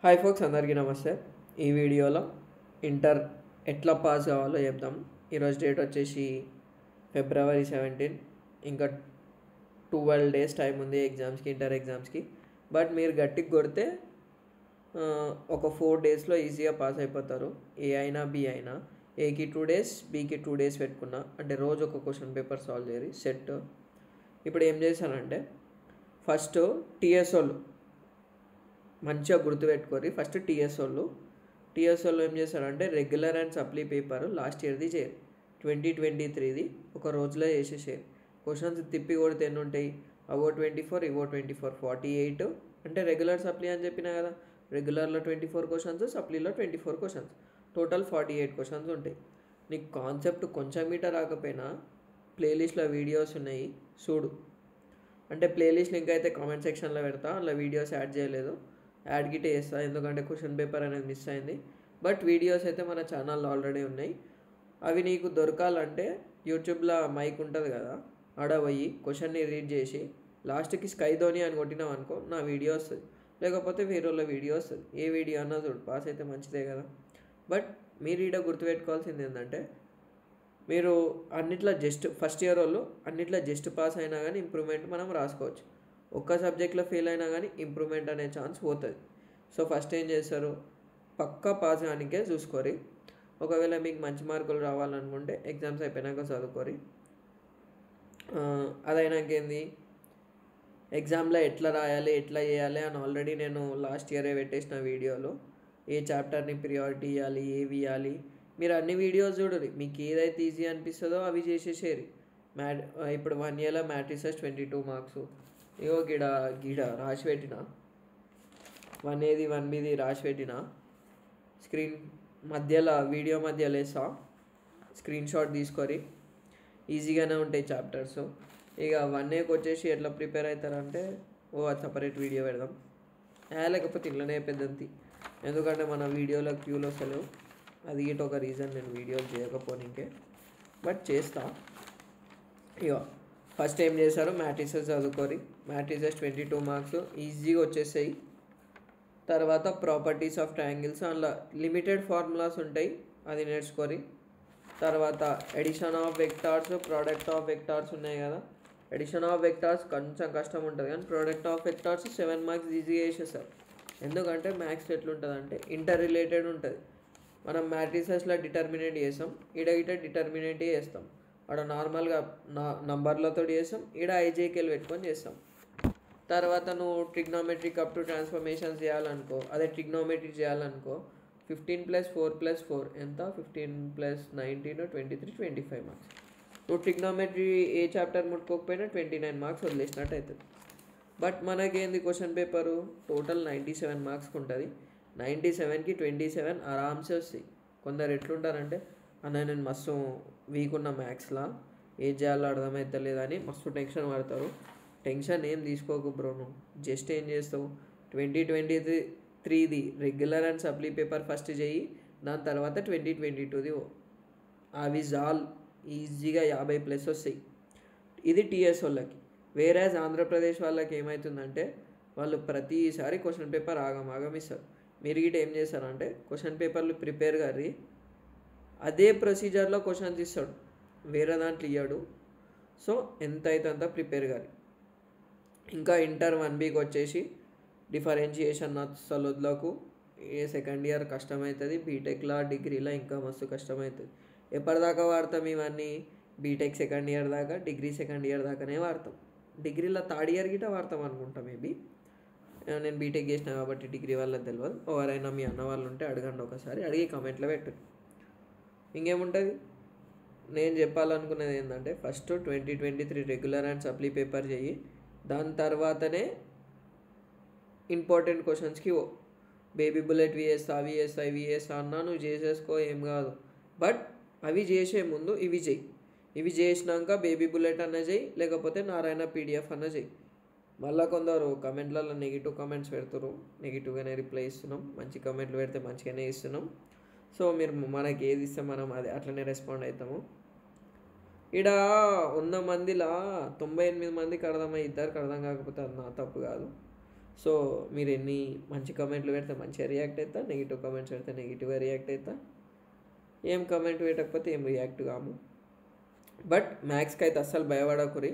Hi folks, అందరికీ నమస్తే. ఈ వీడియోలో ఇంటర్ ఎట్లా పాస్ కావాలో చెప్దాం. ఈరోజు డేట్ వచ్చేసి February 17. ఇంకా 12 days టైం ఉంది ఎగ్జామ్స్కి, ఇంటర్ ఎగ్జామ్స్కి. బట్ మీరు గట్టికి కొడితే ఒక 4 daysలో ఈజీగా పాస్ అయిపోతారు. ఏ అయినా బి అయినా. ఏకి 2 days, బికి 2 days పెట్టుకున్నా అంటే రోజు ఒక క్వశ్చన్ పేపర్ సాల్వ్ చేయరు సెట్. ఇప్పుడు ఏం చేశానంటే ఫస్ట్ టీఎస్ వాళ్ళు మంచిగా గుర్తుపెట్టుకోరి. ఫస్ట్ టీఎస్ వాళ్ళు ఏం చేశారంటే regular and supply paper last ఇయర్ది చేయరు, 2023ది ఒక రోజులో చేసేసారు. క్వశ్చన్స్ తిప్పి కొడితే ఎన్ని ఉంటాయి? అవో 24, ఇవో 24, 48. అంటే రెగ్యులర్ సప్లీ అని చెప్పినా కదా, రెగ్యులర్లో 24 క్వశ్చన్స్, సప్లీలో 24 క్వశ్చన్స్, టోటల్ 48 క్వశ్చన్స్ ఉంటాయి. నీకు కాన్సెప్ట్ కొంచెం మీట రాకపోయినా ప్లేలిస్ట్లో వీడియోస్ ఉన్నాయి చూడు. అంటే ప్లేలిస్ట్ లింక్ అయితే కామెంట్ సెక్షన్లో పెడతా, అలా వీడియోస్ యాడ్ చేయలేదు, యాడ్ గిట్ వేస్తా, ఎందుకంటే క్వశ్చన్ పేపర్ అనేది మిస్ అయింది. బట్ వీడియోస్ అయితే మన ఛానల్లో ఆల్రెడీ ఉన్నాయి. అవి నీకు దొరకాలంటే యూట్యూబ్లో మైక్ ఉంటుంది కదా, ఆడ పోయి క్వశ్చన్ని రీడ్ చేసి లాస్ట్కి స్కై ధోని అని కొట్టినావు అనుకో, నా వీడియో వస్తుంది. లేకపోతే వేరేళ్ళ వీడియో వస్తుంది. ఏ వీడియో అన్నా చూడు, పాస్ అయితే మంచిదే కదా. బట్ మీరు ఈడ గుర్తుపెట్టుకోవాల్సింది ఏంటంటే, మీరు అన్నిట్లో జస్ట్ ఫస్ట్ ఇయర్ వాళ్ళు అన్నిట్లో జస్ట్ పాస్ అయినా కానీ ఇంప్రూవ్మెంట్ మనం రాసుకోవచ్చు. ఒక్క సబ్జెక్ట్లో ఫెయిల్ అయినా కానీ ఇంప్రూవ్మెంట్ అనే ఛాన్స్ పోతుంది. సో ఫస్ట్ ఏం చేస్తారు, పక్కా పాస్ కానికే చూసుకోరి. ఒకవేళ మీకు మంచి మార్కులు రావాలనుకుంటే ఎగ్జామ్స్ అయిపోయినాక చదువుకోరి. అదైనాకేంది, ఎగ్జామ్లో ఎట్లా రాయాలి, ఎట్లా చేయాలి అని ఆల్రెడీ నేను లాస్ట్ ఇయరే పెట్టేసిన వీడియోలో. ఏ చాప్టర్ని ప్రియారిటీ ఇవ్వాలి, ఏవి ఇవ్వాలి, మీరు అన్ని వీడియోస్ చూడరు. మీకు ఏదైతే ఈజీ అనిపిస్తుందో అవి చేసేసేరి. ఇప్పుడు 1 yearలో మ్యాట్రిసెస్ 22 మార్క్స్. ఇగో గిడ రాసి పెట్టిన 1Aది 1Bది రాసి పెట్టిన. స్క్రీన్ మధ్యలో వీడియో మధ్యలో వేస్తా, స్క్రీన్ షాట్ తీసుకొని. ఈజీగానే ఉంటాయి చాప్టర్స్. ఇక 1Aకి వచ్చేసి ఎట్లా ప్రిపేర్ అవుతారంటే అది సపరేట్ వీడియో పెడదాం. లేకపోతే ఇట్లనే పెద్దంతి, ఎందుకంటే మన వీడియోలో క్యూలు వస్తలేవు. అది ఇటు ఒక రీజన్ నేను వీడియోలు చేయకపోనికే, బట్ చేస్తా. ఇక ఫస్ట్ ఏం చేశారు, మ్యాట్రిసెస్ చదువుకోరి. మ్యాట్రిసెస్ 22 మార్క్స్ ఈజీగా వచ్చేసాయి. తర్వాత ప్రాపర్టీస్ ఆఫ్ ట్రయాంగిల్స్, అందులో లిమిటెడ్ ఫార్ములాస్ ఉంటాయి, అది నేర్చుకోరి. తర్వాత addition of vectors, product of vectors ఉన్నాయి కదా. ఎడిషన్ ఆఫ్ వెక్టార్స్ కొంచెం కష్టం ఉంటుంది, కానీ ప్రోడక్ట్ ఆఫ్ వెక్టార్స్ 7 మార్క్స్ ఈజీగా వేసేస్తారు. ఎందుకంటే మ్యాథ్స్ ఎట్లుంటుంది అంటే ఇంటర్ రిలేటెడ్ ఉంటుంది. మనం మ్యాట్రిసెస్లో డిటర్మినెంట్ చేస్తాం, ఈడ డిటర్మినెంట్ చేస్తాం. ఆడ నార్మల్గా నంబర్లతో చేస్తాం, ఈడ ఐజేకేలు పెట్టుకొని చేస్తాం. తర్వాత నువ్వు ట్రిగ్నోమెట్రిక్ అప్ టు ట్రాన్స్ఫర్మేషన్స్ చేయాలనుకో, అదే ట్రిగ్నోమెట్రీ చేయాలనుకో 15 + 4 + 4 ఎంత, 15 + 19 23, 25 మార్క్స్. నువ్వు ట్రిగ్నోమెట్రీ ఏ చాప్టర్ ముట్టుకోకపోయినా 29 మార్క్స్ వదిలేసినట్టు అవుతుంది. బట్ మనకేంది క్వశ్చన్ పేపరు టోటల్ 97 మార్క్స్కి ఉంటుంది. 97కి 27 ఆరామ్సే వస్తాయి. కొందరు ఎట్లుంటారంటే, అన్న నేను మస్తు వీక్ ఉన్న మ్యాథ్స్లా, ఏం చేయాలో అర్థమవుతలేదని మస్తు టెన్షన్ పడతారు. టెన్షన్ ఏం తీసుకోకు బ్రో. నువ్వు జస్ట్ ఏం చేస్తావు, 2023ది regular and supply paper first చేయి, దాని తర్వాత 2022ది అవి జాల్ ఈజీగా 50+ వస్తాయి. ఇది టీఎస్ వాళ్ళకి. వేరేజ్ ఆంధ్రప్రదేశ్ వాళ్ళకి ఏమవుతుందంటే, వాళ్ళు ప్రతిసారి క్వశ్చన్ పేపర్ ఆగం ఇస్తారు. మీరు గిట్ట ఏం చేస్తారంటే క్వశ్చన్ పేపర్లు ప్రిపేర్ గారి అదే ప్రొసీజర్లో క్వశ్చన్స్ ఇస్తాడు, వేరే దాంట్లో ఇయ్యాడు. సో ఎంత అయితే అంత ప్రిపేర్ గారి. ఇంకా ఇంటర్ 1Bకి వచ్చేసి డిఫరెన్షియేషన్ అసలు వదలకు. సెకండ్ ఇయర్ కష్టమవుతుంది, బీటెక్లో డిగ్రీలో ఇంకా మస్తు కష్టమవుతుంది. ఎప్పటిదాకా వాడతాం ఇవన్నీ? బీటెక్ సెకండ్ ఇయర్ దాకా, డిగ్రీ సెకండ్ ఇయర్ దాకానే వాడతాం. డిగ్రీలో థర్డ్ ఇయర్ గిట్ట వాడతాం అనుకుంటాం మేబీ. నేను బీటెక్ చేసిన కాబట్టి డిగ్రీ వాళ్ళకి తెలియదు. ఎవరైనా మీ అన్న వాళ్ళు ఉంటే అడగండి, ఒకసారి అడిగి కామెంట్లో పెట్టు. ఇంకేముంటుంది, నేను చెప్పాలనుకునేది ఏంటంటే first 2023 regular and supply paper చెయ్యి. దాని తర్వాతనే ఇంపార్టెంట్ క్వశ్చన్స్కి బేబీ బుల్లెట్ ఇవి చేస్తా అన్నా నువ్వు చేసేసుకో, ఏం కాదు. బట్ అవి చేసే ముందు ఇవి చెయ్యి. ఇవి చేసినాక బేబీ బుల్లెట్ అన్న చెయ్యి, లేకపోతే నారాయణ PDF అన్న చెయ్యి. మళ్ళీ కొందరు కమెంట్లలో నెగిటివ్ కామెంట్స్ పెడతారు, నెగిటివ్గానే రిప్లై ఇస్తున్నాం. మంచి కామెంట్లు పెడితే మంచిగానే ఇస్తున్నాం. సో మీరు మనకి ఏది ఇస్తే మనం అది అట్లనే రెస్పాండ్ అవుతాము. ఇక్కడ 100 మందిలో 98 మందికి అర్థమై, 2 అర్థం కాకపోతే అది నా తప్పు కాదు. సో మీరు ఎన్ని మంచి కామెంట్లు పెడితే మంచిగా రియాక్ట్ అవుతా, నెగిటివ్ కామెంట్స్ పెడితే నెగిటివ్గా రియాక్ట్ అవుతా, ఏం కామెంట్ పెట్టకపోతే ఏం రియాక్ట్ కాము. బట్ మ్యాథ్స్కి అయితే అస్సలు భయపడకురి.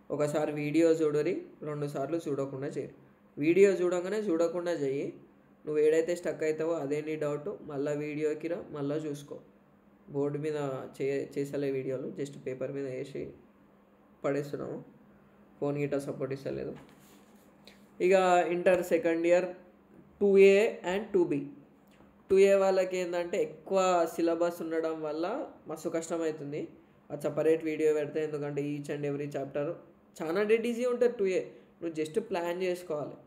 ఒకసారి వీడియో చూడరి, 2 సార్లు చూడకుండా చేయరు. వీడియో చూడగానే చూడకుండా చెయ్యి. నువ్వు ఏడైతే స్టక్ అవుతావో అదే నీ డౌట్, మళ్ళీ వీడియోకి రా, మళ్ళీ చూసుకో. బోర్డు మీద చేసలే వీడియోలు, జస్ట్ పేపర్ మీద వేసి పడేస్తున్నాము. ఫోన్ గిట్ట సపోర్ట్ ఇస్తలేదు. ఇక inter second year 2A and 2B. 2A వాళ్ళకి ఏంటంటే ఎక్కువ సిలబస్ ఉండడం వల్ల మస్తు కష్టమవుతుంది. అది సపరేట్ వీడియో పెడితే, ఎందుకంటే ఈచ్ అండ్ ఎవ్రీ చాప్టర్ చాలా డెడ్ ఈజీ ఉంటుంది. 2A నువ్వు జస్ట్ ప్లాన్ చేసుకోవాలి.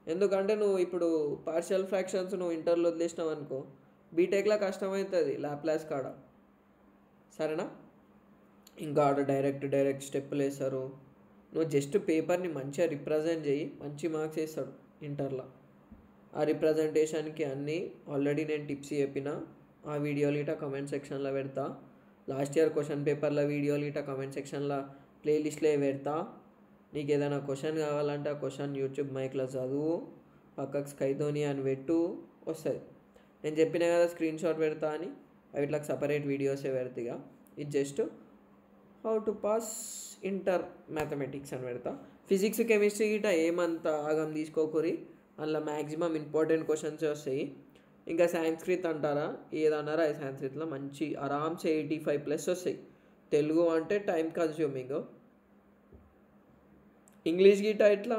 ఎందుకంటే నువ్వు ఇప్పుడు పార్షియల్ ఫ్రాక్షన్స్ నువ్వు ఇంటర్లో వదిలేసినావు అనుకో, బీటెక్లో కష్టమవుతుంది ల్యాప్లాస్ కాడ. సరేనా? ఇంకా ఆడ డైరెక్ట్ స్టెప్పులు వేస్తారు. నువ్వు జస్ట్ పేపర్ని మంచిగా రిప్రజెంట్ చేయి, మంచి మార్క్స్ వేస్తాడు ఇంటర్లో. ఆ రిప్రజెంటేషన్కి అన్నీ ఆల్రెడీ నేను టిప్స్ చెప్పిన, ఆ వీడియోలు ఇటా కమెంట్ సెక్షన్లో పెడతా. లాస్ట్ ఇయర్ క్వశ్చన్ పేపర్ల వీడియోలు ఇటా కమెంట్ సెక్షన్లో ప్లేలిస్ట్లో పెడతా. నీకు ఏదైనా క్వశ్చన్ కావాలంటే ఆ క్వశ్చన్ యూట్యూబ్ మైక్లో చదువు, పక్కకు స్కైధోని అని పెట్టు, వస్తుంది. నేను చెప్పిన కదా స్క్రీన్ షాట్ పెడతా అని, అవి ఇట్లా సపరేట్ వీడియోసే పెడతాయిగా. ఇది just how to pass inter mathematics అని పెడతా. ఫిజిక్స్ కెమిస్ట్రీ గిట ఏమంత ఆగం తీసుకోకూరి, అందులో మ్యాక్సిమం ఇంపార్టెంట్ క్వశ్చన్సే వస్తాయి. ఇంకా సాంస్క్రిత్ అంటారా, ఏదన్నారా ఈ సాంస్క్రిత్లో మంచి ఆరామ్సే 85+ వస్తాయి. తెలుగు అంటే టైం కన్స్యూమింగ్. ఇంగ్లీష్ గిట ఎట్లా,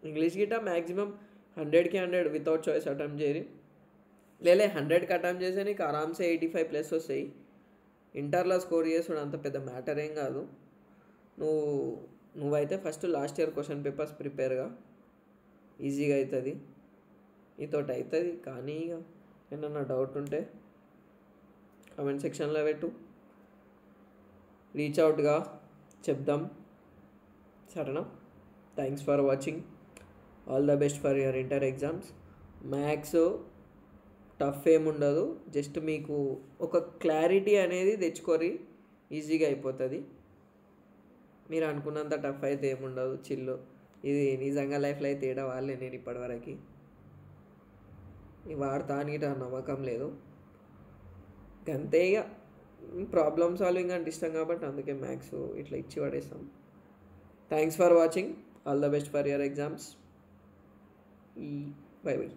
ఇంగ్లీష్ గిట మ్యాక్సిమం 100కి 100 వితౌట్ చాయిస్ అటెంప్ట్ చేయరు. 100కి అటెంప్ట్ చేస్తే నీకు ఆరామ్సే 85+ వస్తాయి. ఇంటర్లో స్కోర్ చేసుడు అంత పెద్ద మ్యాటర్ ఏం కాదు. నువ్వైతే first last year question papers ప్రిపేర్గా, ఈజీగా అవుతుంది, నీతోటి అవుతుంది. కానీ ఇక ఏమన్నా డౌట్ ఉంటే కామెంట్ సెక్షన్లో పెట్టు, రీచ్ అవుట్గా చెప్దాం. సరేనా? Thanks for watching. All the best for your inter exams. Maths tough ఏముండదు, జస్ట్ మీకు ఒక క్లారిటీ అనేది తెచ్చుకొని ఈజీగా అయిపోతుంది. మీరు అనుకున్నంత టఫ్ అయితే ఏముండదు, చిల్లు. ఇది నిజంగా లైఫ్లో అయితే తేడా వాళ్ళే. నేను ఇప్పటివరకు వాడతా అని నమ్మకం లేదు. అంతే ఇక ప్రాబ్లమ్ సాల్వింగ్ అంటే ఇష్టం కాబట్టి అందుకే మ్యాథ్స్ ఇట్లా ఇచ్చి పడేస్తాం. Thanks for watching. All the best for your exams. Bye by.